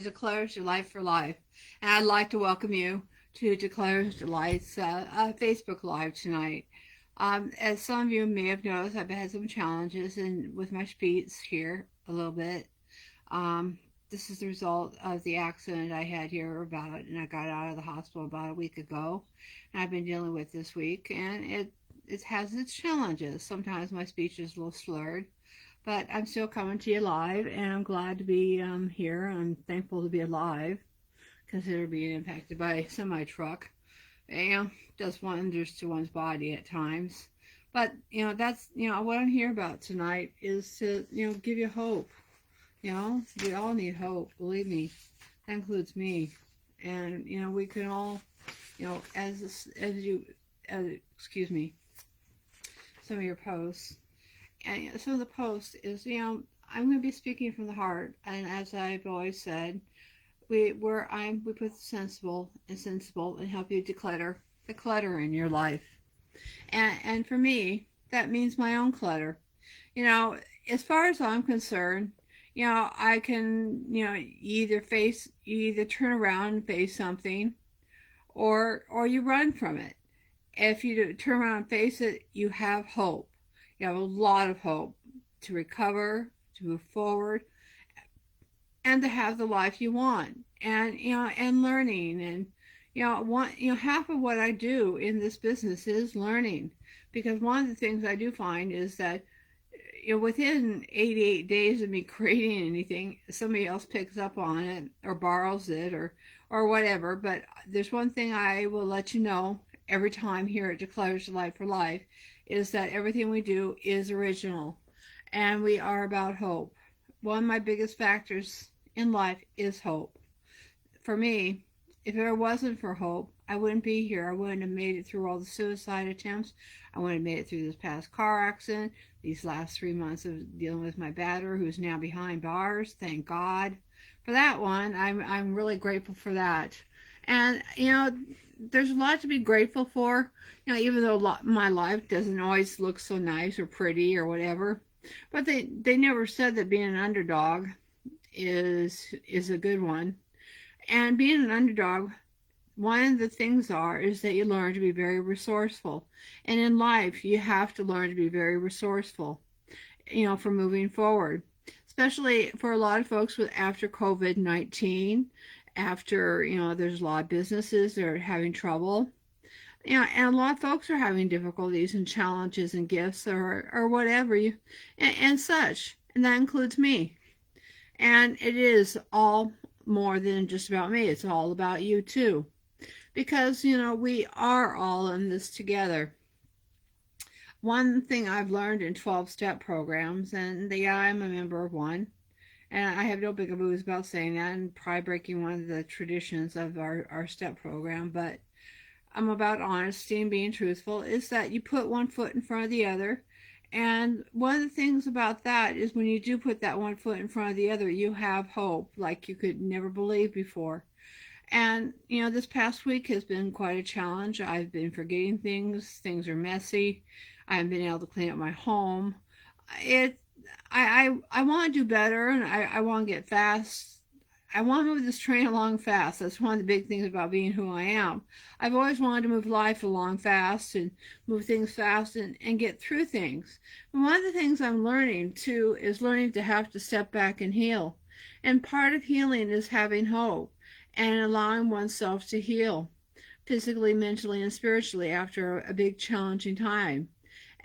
Declares Your Life for Life. And I'd like to welcome you to Declares Your Life's Facebook Live tonight. As some of you may have noticed, I've had some challenges with my speech here a little bit. Um, this is the result of the accident I had here and I got out of the hospital about a week ago, and I've been dealing with this week, and it has its challenges. Sometimes my speech is a little slurred, but I'm still coming to you live, and I'm glad to be here. I'm thankful to be alive, consider being impacted by a semi truck. Does wonders to one's body at times. But that's what I'm here about tonight is to give you hope. We all need hope. Believe me, that includes me. And we can all, excuse me, some of your posts. And some of the posts is, I'm going to be speaking from the heart. And as I've always said, we put the sensible and help you declutter the clutter in your life. And for me, that means my own clutter. As far as I'm concerned, I can, you either turn around and face something, or you run from it. If you turn around and face it, you have hope. You have a lot of hope to recover, to move forward, and to have the life you want. And learning, and half of what I do in this business is learning, because one of the things I do find is that within 88 days of me creating anything, somebody else picks up on it or borrows it or whatever. But there's one thing I will let you know every time here at Declares Life for Life, is that everything we do is original, and we are about hope. One of my biggest factors in life is hope. For me, if it wasn't for hope, I wouldn't be here. I wouldn't have made it through all the suicide attempts. I wouldn't have made it through this past car accident, these last 3 months of dealing with my batterer, who's now behind bars. Thank God for that one. I'm really grateful for that. And there's a lot to be grateful for. Even though my life doesn't always look so nice or pretty or whatever, but they never said that being an underdog is a good one. And being an underdog, one of the things is that you learn to be very resourceful. And in life, you have to learn to be very resourceful, for moving forward. Especially for a lot of folks after COVID-19, after, there's a lot of businesses that are having trouble. And a lot of folks are having difficulties and challenges and gifts or whatever and such. And that includes me. And it is all more than just about me. It's all about you too. Because, we are all in this together. One thing I've learned in 12-step programs, and I'm a member of one, and I have no big boos about saying that and probably breaking one of the traditions of our step program, but I'm about honesty and being truthful, is that you put one foot in front of the other. And one of the things about that is when you do put that one foot in front of the other, you have hope like you could never believe before. And, this past week has been quite a challenge. I've been forgetting things. Things are messy. I haven't been able to clean up my home. I want to do better, and I want to get fast. I want to move this train along fast. That's one of the big things about being who I am. I've always wanted to move life along fast and move things fast and get through things. And one of the things I'm learning too is learning to have to step back and heal. And part of healing is having hope and allowing oneself to heal physically, mentally, and spiritually after a big challenging time.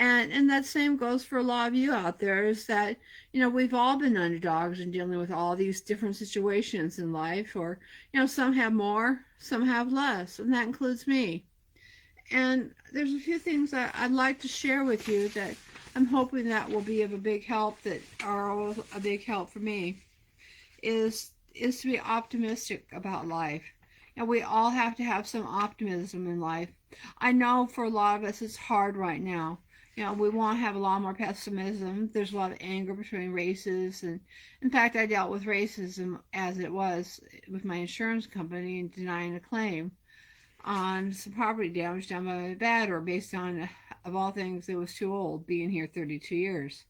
And that same goes for a lot of you out there, is that, we've all been underdogs and dealing with all these different situations in life, or, some have more, some have less, and that includes me. And there's a few things that I'd like to share with you that I'm hoping that will be of a big help, that are a big help for me, is to be optimistic about life. And we all have to have some optimism in life. I know for a lot of us it's hard right now. We want to have a lot more pessimism. There's a lot of anger between races. And in fact, I dealt with racism as it was with my insurance company and denying a claim on some property damage done by my batterer based on, of all things, it was too old, being here 32 years.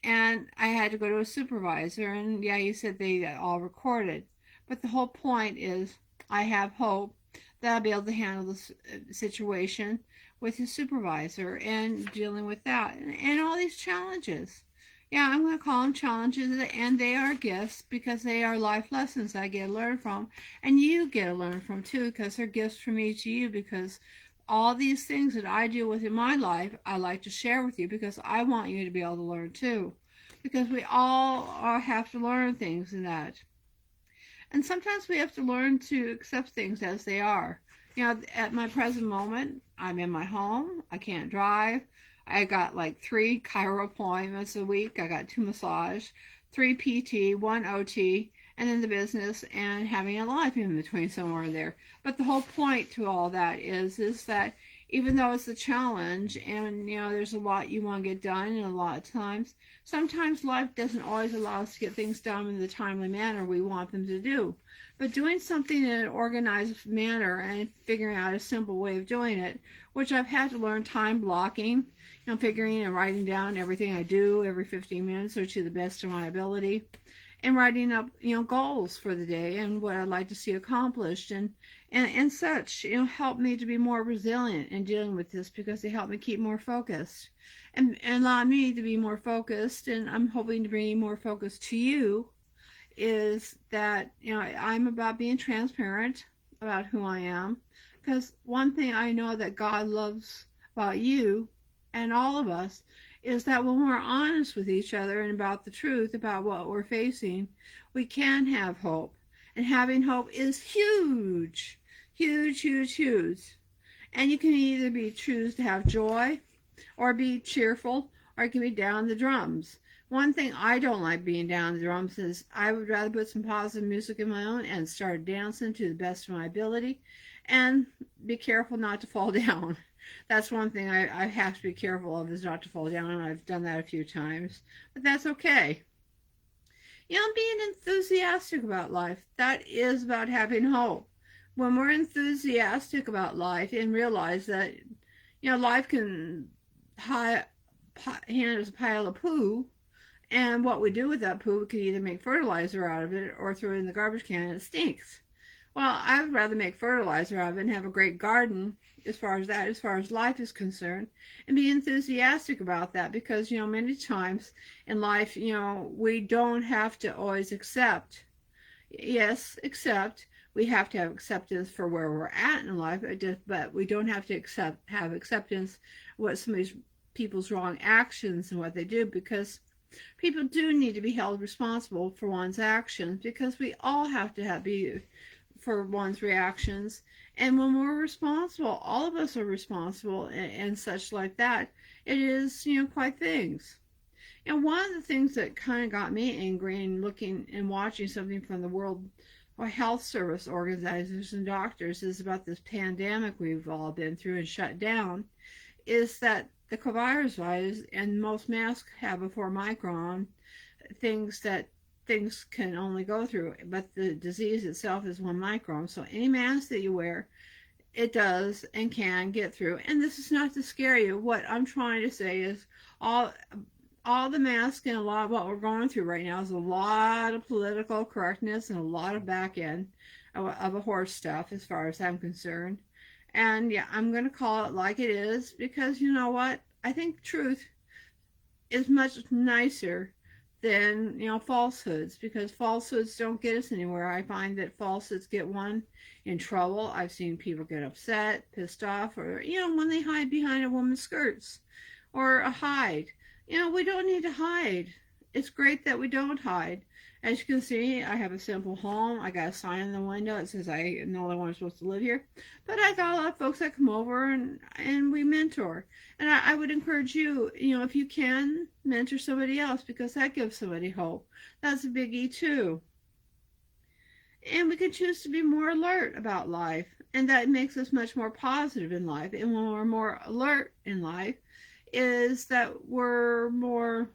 And I had to go to a supervisor, and yeah, he said they all recorded. But the whole point is I have hope that I'll be able to handle this situation with his supervisor and dealing with that and all these challenges. Yeah, I'm going to call them challenges, and they are gifts because they are life lessons I get to learn from, and you get to learn from too, because they're gifts from me to you. Because all these things that I deal with in my life, I like to share with you because I want you to be able to learn too. Because we all have to learn things in that. And sometimes we have to learn to accept things as they are. You know, at my present moment, I'm in my home. I can't drive. I got like 3 chiro appointments a week. I got 2 massage, 3 PT, 1 OT, and then the business and having a life in between somewhere in there. But the whole point to all that is that even though it's a challenge and there's a lot you want to get done, and a lot of times sometimes life doesn't always allow us to get things done in the timely manner we want them to do. But doing something in an organized manner and figuring out a simple way of doing it, which I've had to learn, time blocking, figuring and writing down everything I do every 15 minutes or to the best of my ability, and writing up goals for the day and what I'd like to see accomplished, and such help me to be more resilient in dealing with this, because they help me keep more focused and allow me to be more focused. And I'm hoping to bring more focus to you, is that I'm about being transparent about who I am, because one thing I know that God loves about you and all of us is that when we're honest with each other and about the truth about what we're facing, we can have hope. And having hope is huge, huge, huge, huge. And you can either choose to have joy or be cheerful, or it can be down the drums. One thing I don't like being down the drums is I would rather put some positive music in my own and start dancing to the best of my ability, and be careful not to fall down. That's one thing I have to be careful of, is not to fall down. I've done that a few times, but that's okay. Being enthusiastic about life, that is about having hope. When we're enthusiastic about life and realize that, life can hand us a pile of poo, and what we do with that poo, we can either make fertilizer out of it or throw it in the garbage can and it stinks. Well, I would rather make fertilizer out of it and have a great garden as far as life is concerned, and be enthusiastic about that, because, many times in life, we don't have to always accept. Yes, accept. We have to have acceptance for where we're at in life, but we don't have to have acceptance what people's wrong actions and what they do, because people do need to be held responsible for one's actions, because we all have to be for one's reactions. And when we're responsible, all of us are responsible, and such like that. It is, quite things. And one of the things that kind of got me angry in looking and watching something from the World Health Service organizers and doctors is about this pandemic we've all been through and shut down, is that the coronavirus and most masks have a 4 micron things can only go through, but the disease itself is 1 micron. So any mask that you wear, it does and can get through. And this is not to scare you. What I'm trying to say is all the masks and a lot of what we're going through right now is a lot of political correctness and a lot of back end of a horse stuff, as far as I'm concerned. And yeah, I'm going to call it like it is, because you know what? I think truth is much nicer than falsehoods, because falsehoods don't get us anywhere. I find that falsehoods get one in trouble. I've seen people get upset, pissed off, or when they hide behind a woman's skirts or a hide. We don't need to hide. It's great that we don't hide. As you can see, I have a simple home. I got a sign in the window that says I am the only one supposed to live here. But I got a lot of folks that come over and we mentor. And I would encourage you, if you can, mentor somebody else, because that gives somebody hope. That's a biggie too. And we can choose to be more alert about life. And that makes us much more positive in life. And when we're more alert in life, is that we're more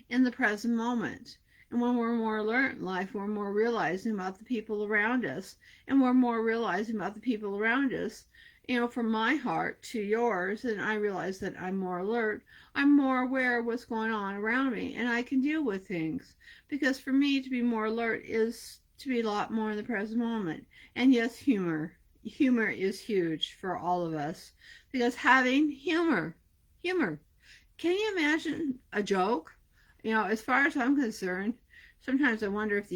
in the present moment. And when we're more alert in life, we're more realizing about the people around us. And we're more realizing about the people around us, from my heart to yours. And I realize that I'm more alert. I'm more aware of what's going on around me. And I can deal with things. Because for me to be more alert is to be a lot more in the present moment. And yes, humor. Humor is huge for all of us because having humor. Can you imagine a joke? As far as I'm concerned, sometimes I wonder if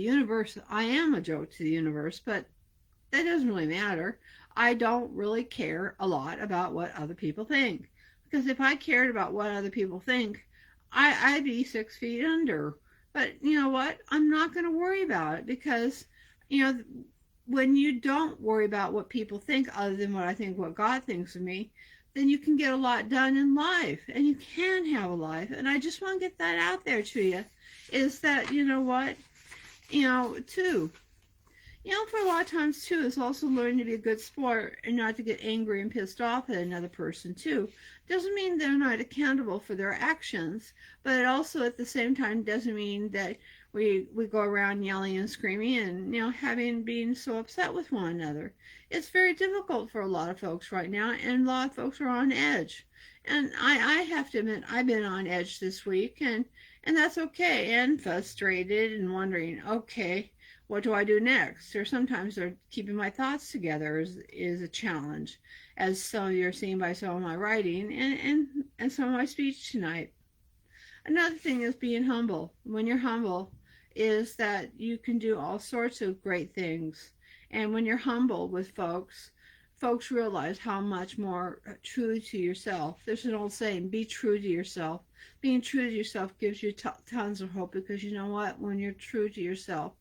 I am a joke to the universe, but that doesn't really matter. I don't really care a lot about what other people think. Because if I cared about what other people think, I'd be 6 feet under. But you know what? I'm not going to worry about it because, you know, when you don't worry about what people think other than what God thinks of me, then you can get a lot done in life and you can have a life. And I just want to get that out there to you is that, you know what? Too, for a lot of times too, it's also learning to be a good sport and not to get angry and pissed off at another person too. Doesn't mean they're not accountable for their actions, but it also at the same time doesn't mean that we go around yelling and screaming and having being so upset with one another. It's very difficult for a lot of folks right now, and a lot of folks are on edge. And I have to admit I've been on edge this week, and that's okay, and frustrated and wondering, okay, what do I do next? Or sometimes keeping my thoughts together is a challenge, as some of you are seeing by some of my writing and some of my speech tonight. Another thing is being humble. When you're humble, is that you can do all sorts of great things. And when you're humble with folks realize how much more true to yourself. There's an old saying, be true to yourself. Being true to yourself gives you tons of hope because you know what? When you're true to yourself,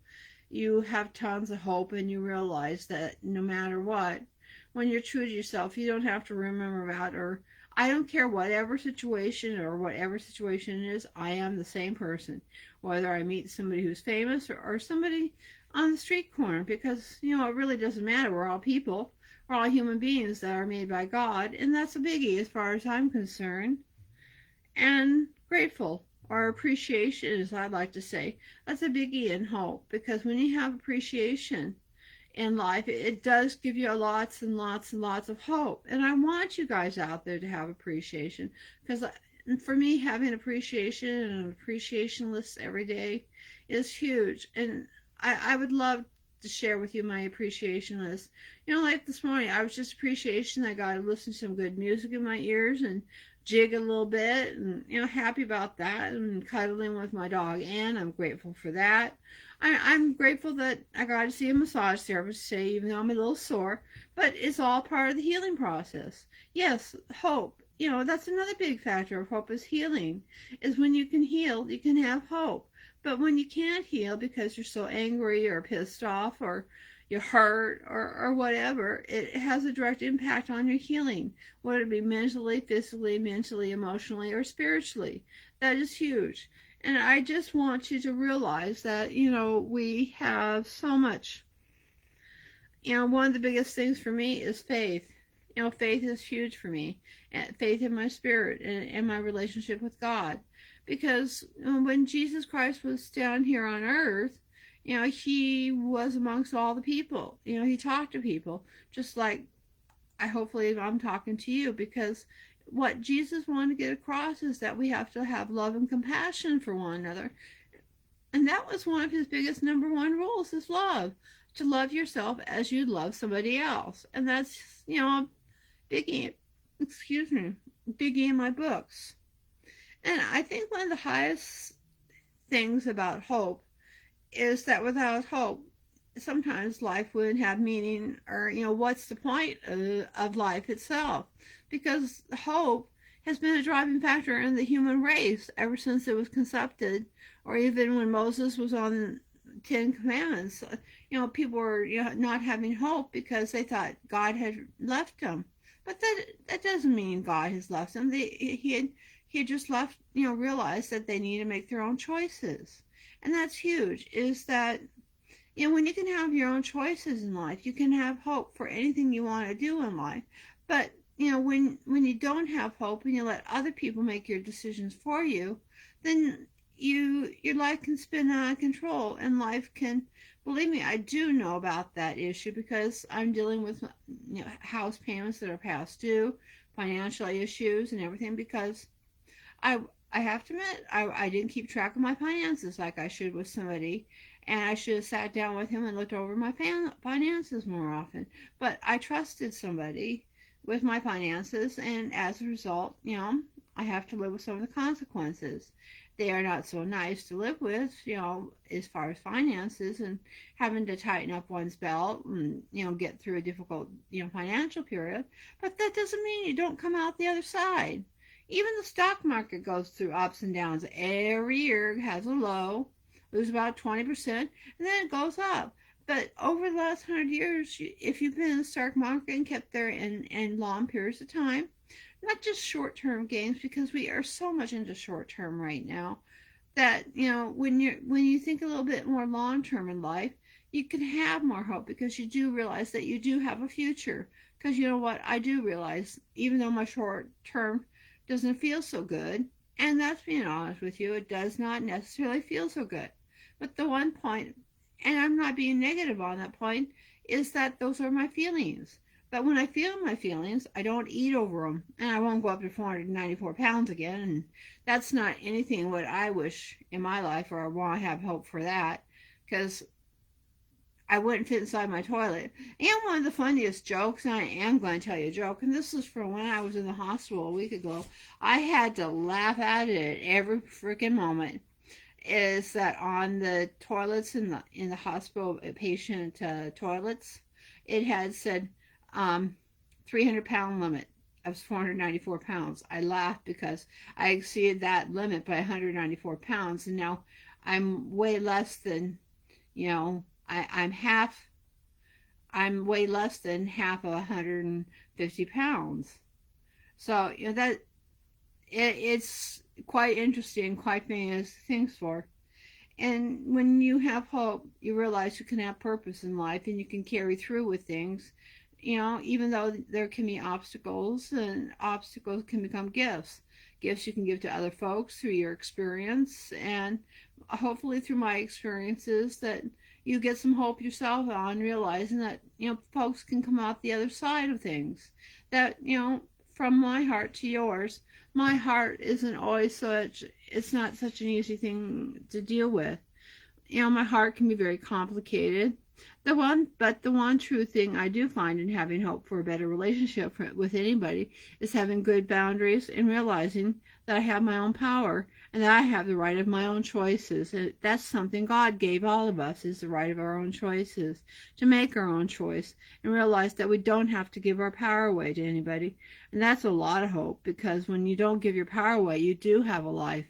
you have tons of hope and you realize that no matter what, when you're true to yourself, you don't have to remember about or I don't care whatever situation it is, I am the same person. Whether I meet somebody who's famous or somebody on the street corner, because, it really doesn't matter. We're all people. We're all human beings that are made by God, and that's a biggie as far as I'm concerned. And grateful or appreciation, as I'd like to say, that's a biggie in hope, because when you have appreciation in life, it does give you lots and lots and lots of hope. And I want you guys out there to have appreciation, because for me, having appreciation and an appreciation list every day is huge. And I would love to share with you my appreciation list. Like this morning, I was just appreciation. I got to listen to some good music in my ears and jig a little bit, and happy about that, and cuddling with my dog Ann. I'm grateful for that. I'm grateful that I got to see a massage therapist today, even though I'm a little sore, but it's all part of the healing process. Yes, hope. That's another big factor of hope is healing. Is when you can heal, you can have hope. But when you can't heal because you're so angry or pissed off or you're hurt or whatever, it has a direct impact on your healing, whether it be mentally, physically, mentally, emotionally, or spiritually. That is huge. And I just want you to realize that, we have so much. One of the biggest things for me is faith. Faith is huge for me. Faith in my spirit and my relationship with God. Because when Jesus Christ was down here on earth, he was amongst all the people. He talked to people, just like hopefully I'm talking to you, because what Jesus wanted to get across is that we have to have love and compassion for one another. And that was one of his biggest number one rules is love. To love yourself as you'd love somebody else. And that's, a biggie, biggie in my books. And I think one of the highest things about hope is that without hope, sometimes life wouldn't have meaning, or what's the point of life itself? Because hope has been a driving factor in the human race ever since it was concepted, or even when Moses was on 10 Commandments. People were not having hope because they thought God had left them, but that doesn't mean God has left them. He had just left, realized that they need to make their own choices. And that's huge, is that when you can have your own choices in life, you can have hope for anything you want to do in life. But when you don't have hope and you let other people make your decisions for you, then your life can spin out of control, and life can, believe me, I do know about that issue because I'm dealing with house payments that are past due, financial issues and everything, because I have to admit, I didn't keep track of my finances like I should with somebody. and I should have sat down with him and looked over my finances more often. But I trusted somebody with my finances, and as a result, I have to live with some of the consequences. They are not so nice to live with, as far as finances and having to tighten up one's belt and, get through a difficult, financial period. But that doesn't mean you don't come out the other side. Even the stock market goes through ups and downs. Every year it has a low, lose about 20%, and then it goes up. But over the last 100 years, if you've been in the stock market and kept there in long periods of time, not just short-term gains, because we are so much into short-term right now, that when you think a little bit more long-term in life, you can have more hope, because you do realize that you do have a future. Because you know what, I do realize, even though my short-term doesn't feel so good, and that's being honest with you, it does not necessarily feel so good. But the one point, and I'm not being negative on that point, is that those are my feelings. But when I feel my feelings, I don't eat over them, and I won't go up to 494 pounds again. And that's not anything what I wish in my life, or I want to have hope for that, because I wouldn't fit inside my toilet. And one of the funniest jokes, and I am going to tell you a joke, and this is from when I was in the hospital a week ago. I had to laugh at it every freaking moment. Is that on the toilets in the hospital patient toilets, it had said 300-pound limit. I was 494 pounds. I laughed because I exceeded that limit by 194 pounds, and now I'm way less than, I'm way less than half of 150 pounds. So, that it's quite interesting, quite famous things for. And when you have hope, you realize you can have purpose in life and you can carry through with things, even though there can be obstacles, and obstacles can become gifts. Gifts you can give to other folks through your experience, and hopefully through my experiences, that you get some hope yourself on realizing that, folks can come out the other side of things. That, from my heart to yours, my heart isn't always it's not such an easy thing to deal with. My heart can be very complicated. But the one true thing I do find in having hope for a better relationship with anybody is having good boundaries and realizing that I have my own power and that I have the right of my own choices. And that's something God gave all of us, is the right of our own choices, to make our own choice and realize that we don't have to give our power away to anybody. And that's a lot of hope, because when you don't give your power away, you do have a life.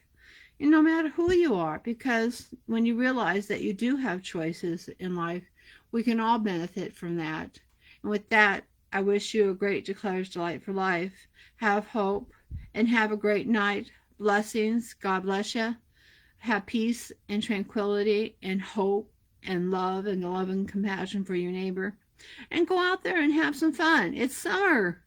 And no matter who you are, because when you realize that you do have choices in life, we can all benefit from that. And with that, I wish you a great Declares Delight for Life. Have hope and have a great night. Blessings. God bless you. Have peace and tranquility and hope and love and compassion for your neighbor. And go out there and have some fun. It's summer.